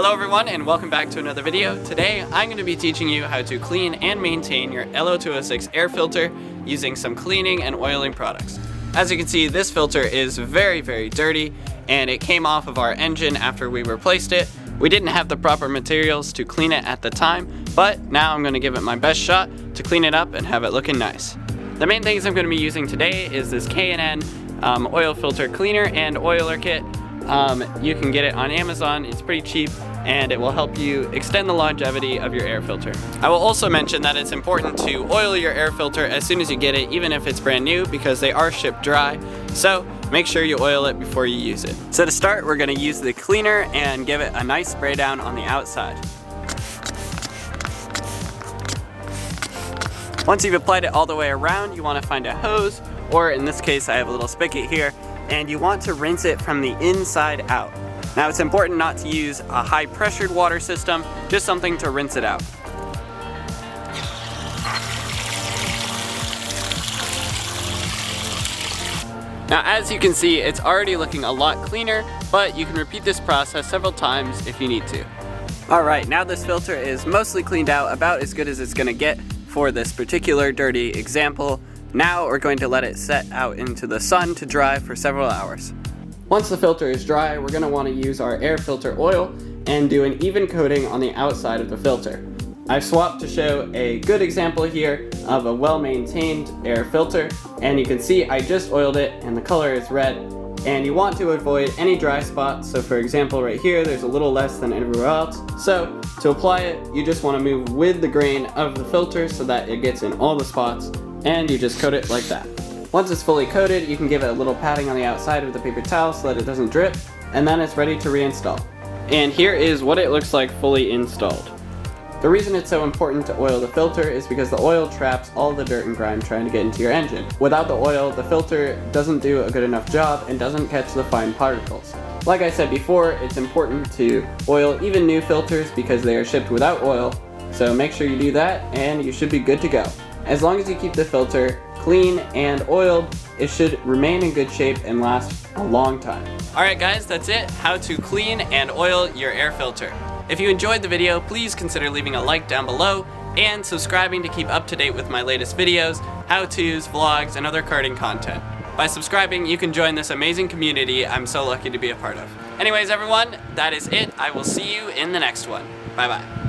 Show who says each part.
Speaker 1: Hello everyone and welcome back to another video. Today I'm going to be teaching you how to clean and maintain your Lo206 air filter using some cleaning and oiling products. As you can see, this filter is very dirty and it came off of our engine after we replaced it. We didn't have the proper materials to clean it at the time, but now I'm going to give it my best shot to clean it up and have it looking nice. The main things I'm going to be using today is this K&N oil filter cleaner and oiler kit. You can get it on Amazon, it's pretty cheap, and it will help you extend the longevity of your air filter. I will also mention that it's important to oil your air filter as soon as you get it, even if it's brand new, because they are shipped dry, so make sure you oil it before you use it. So to start, we're going to use the cleaner and give it a nice spray down on the outside. Once you've applied it all the way around, you want to find a hose, or in this case I have a little spigot here, and you want to rinse it from the inside out. Now it's important not to use a high pressured water system, just something to rinse it out. Now as you can see, it's already looking a lot cleaner, but you can repeat this process several times if you need to. Alright, now this filter is mostly cleaned out, about as good as it's going to get for this particular dirty example. Now we're going to let it set out into the sun to dry for several hours. Once the filter is dry, we're going to want to use our air filter oil and do an even coating on the outside of the filter. I've swapped to show a good example here of a well-maintained air filter, and you can see I just oiled it and the color is red, and you want to avoid any dry spots. So for example right here, there's a little less than everywhere else. So to apply it, you just want to move with the grain of the filter so that it gets in all the spots, and you just coat it like that. Once it's fully coated, you can give it a little patting on the outside with a paper towel so that it doesn't drip, and then it's ready to reinstall. And here is what it looks like fully installed. The reason it's so important to oil the filter is because the oil traps all the dirt and grime trying to get into your engine. Without the oil, the filter doesn't do a good enough job and doesn't catch the fine particles. Like I said before, it's important to oil even new filters because they are shipped without oil, so make sure you do that and you should be good to go. As long as you keep the filter clean and oiled, it should remain in good shape and last a long time. Alright guys, that's it. How to clean and oil your air filter. If you enjoyed the video, please consider leaving a like down below and subscribing to keep up to date with my latest videos, how-tos, vlogs, and other karting content. By subscribing, you can join this amazing community I'm so lucky to be a part of. Anyways everyone, that is it. I will see you in the next one. Bye bye.